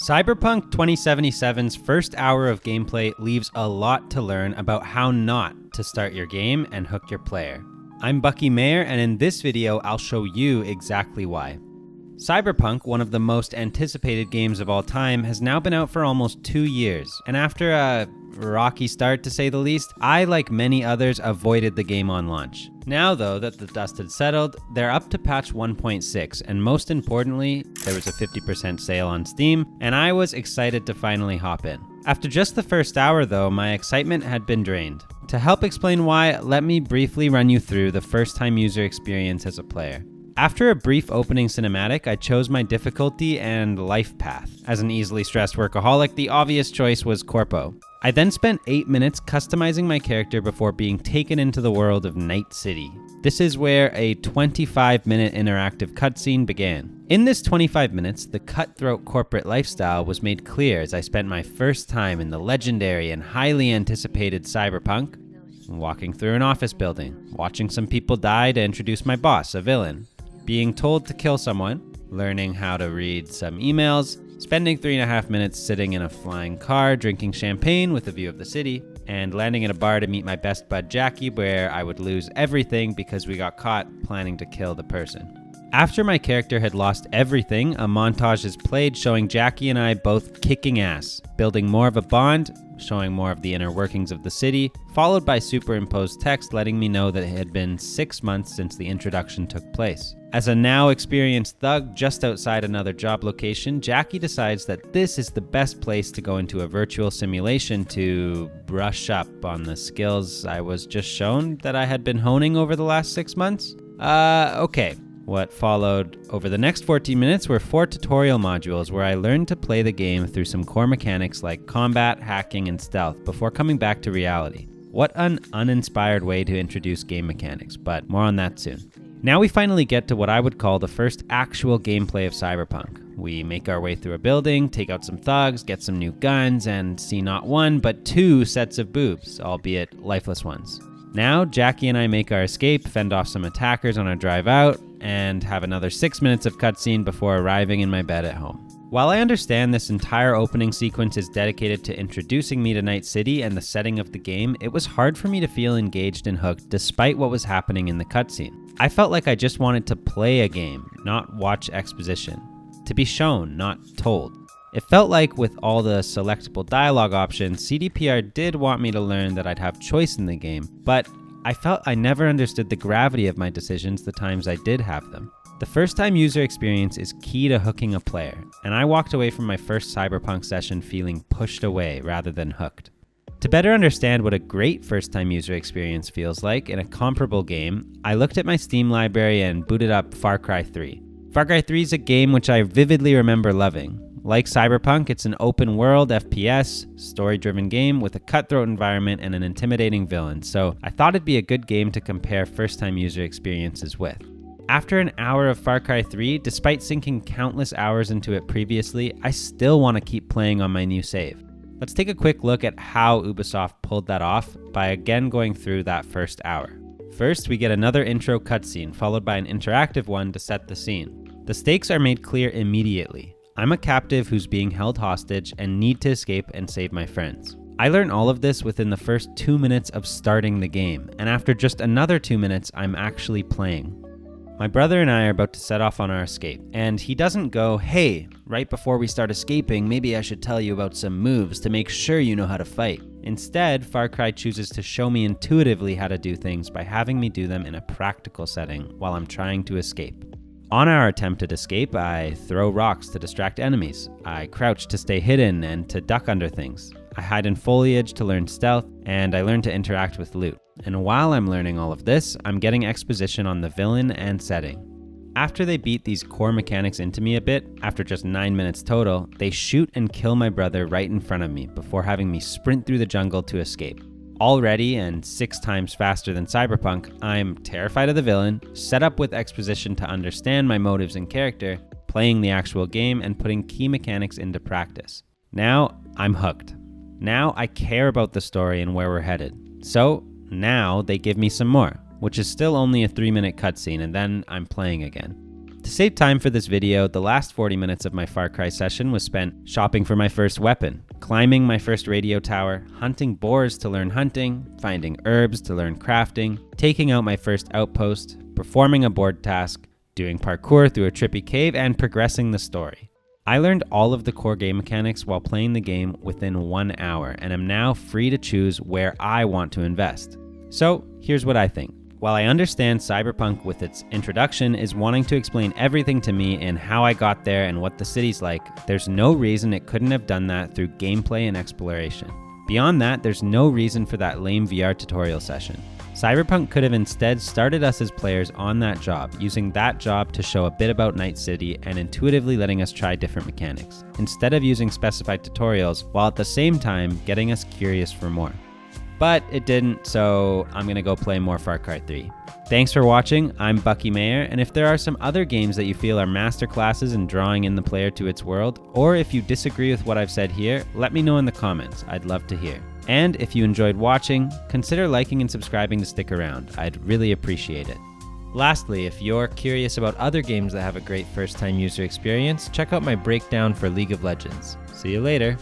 Cyberpunk 2077's first hour of gameplay leaves a lot to learn about how not to start your game and hook your player. I'm Bucky Mayer, and in this video, I'll show you exactly why. Cyberpunk, one of the most anticipated games of all time, has now been out for almost 2 years, and after a rocky start to say the least, I, like many others, avoided the game on launch. Now though that the dust had settled, they're up to patch 1.6, and most importantly, there was a 50% sale on Steam, and I was excited to finally hop in. After just the first hour though, my excitement had been drained. To help explain why, let me briefly run you through the first-time user experience as a player. After a brief opening cinematic, I chose my difficulty and life path. As an easily stressed workaholic, the obvious choice was Corpo. I then spent 8 minutes customizing my character before being taken into the world of Night City. This is where a 25-minute interactive cutscene began. In this 25 minutes, the cutthroat corporate lifestyle was made clear as I spent my first time in the legendary and highly anticipated Cyberpunk, walking through an office building, watching some people die to introduce my boss, a villain, being told to kill someone, learning how to read some emails, spending 3.5 minutes sitting in a flying car drinking champagne with a view of the city, and landing at a bar to meet my best bud Jackie, where I would lose everything because we got caught planning to kill the person. After my character had lost everything, a montage is played showing Jackie and I both kicking ass, building more of a bond, showing more of the inner workings of the city, followed by superimposed text letting me know that it had been 6 months since the introduction took place. As a now experienced thug just outside another job location, Jackie decides that this is the best place to go into a virtual simulation to brush up on the skills I was just shown that I had been honing over the last 6 months. Okay. What followed over the next 14 minutes were 4 tutorial modules where I learned to play the game through some core mechanics like combat, hacking, and stealth before coming back to reality. What an uninspired way to introduce game mechanics, but more on that soon. Now we finally get to what I would call the first actual gameplay of Cyberpunk. We make our way through a building, take out some thugs, get some new guns, and see not one, but 2 sets of boobs, albeit lifeless ones. Now, Jackie and I make our escape, fend off some attackers on our drive out, and have another 6 minutes of cutscene before arriving in my bed at home. While I understand this entire opening sequence is dedicated to introducing me to Night City and the setting of the game, it was hard for me to feel engaged and hooked despite what was happening in the cutscene. I felt like I just wanted to play a game, not watch exposition. To be shown, not told. It felt like with all the selectable dialogue options, CDPR did want me to learn that I'd have choice in the game, but I felt I never understood the gravity of my decisions the times I did have them. The first time user experience is key to hooking a player, and I walked away from my first Cyberpunk session feeling pushed away rather than hooked. To better understand what a great first time user experience feels like in a comparable game, I looked at my Steam library and booted up Far Cry 3. Far Cry 3 is a game which I vividly remember loving. Like Cyberpunk, it's an open world FPS, story-driven game with a cutthroat environment and an intimidating villain, so I thought it'd be a good game to compare first-time user experiences with. After an hour of Far Cry 3, despite sinking countless hours into it previously, I still want to keep playing on my new save. Let's take a quick look at how Ubisoft pulled that off by again going through that first hour. First, we get another intro cutscene, followed by an interactive one to set the scene. The stakes are made clear immediately. I'm a captive who's being held hostage and need to escape and save my friends. I learned all of this within the first 2 minutes of starting the game, and after just another 2 minutes, I'm actually playing. My brother and I are about to set off on our escape, and he doesn't go, "Hey, right before we start escaping, maybe I should tell you about some moves to make sure you know how to fight." Instead, Far Cry chooses to show me intuitively how to do things by having me do them in a practical setting while I'm trying to escape. On our attempted escape, I throw rocks to distract enemies. I crouch to stay hidden and to duck under things. I hide in foliage to learn stealth, and I learn to interact with loot. And while I'm learning all of this, I'm getting exposition on the villain and setting. After they beat these core mechanics into me a bit, after just 9 minutes total, they shoot and kill my brother right in front of me before having me sprint through the jungle to escape. Already, and 6 times faster than Cyberpunk, I'm terrified of the villain, set up with exposition to understand my motives and character, playing the actual game, and putting key mechanics into practice. Now, I'm hooked. Now, I care about the story and where we're headed. So, now they give me some more, which is still only a 3-minute cutscene, and then I'm playing again. To save time for this video, the last 40 minutes of my Far Cry session was spent shopping for my first weapon, climbing my first radio tower, hunting boars to learn hunting, finding herbs to learn crafting, taking out my first outpost, performing a board task, doing parkour through a trippy cave, and progressing the story. I learned all of the core game mechanics while playing the game within 1 hour, and am now free to choose where I want to invest. So here's what I think. While I understand Cyberpunk with its introduction is wanting to explain everything to me and how I got there and what the city's like, there's no reason it couldn't have done that through gameplay and exploration. Beyond that, there's no reason for that lame VR tutorial session. Cyberpunk could have instead started us as players on that job, using that job to show a bit about Night City and intuitively letting us try different mechanics, instead of using specified tutorials, while at the same time getting us curious for more. But it didn't, so I'm gonna go play more Far Cry 3. Thanks for watching, I'm Bucky Mayer, and if there are some other games that you feel are masterclasses in drawing in the player to its world, or if you disagree with what I've said here, let me know in the comments, I'd love to hear. And if you enjoyed watching, consider liking and subscribing to stick around, I'd really appreciate it. Lastly, if you're curious about other games that have a great first-time user experience, check out my breakdown for League of Legends. See you later!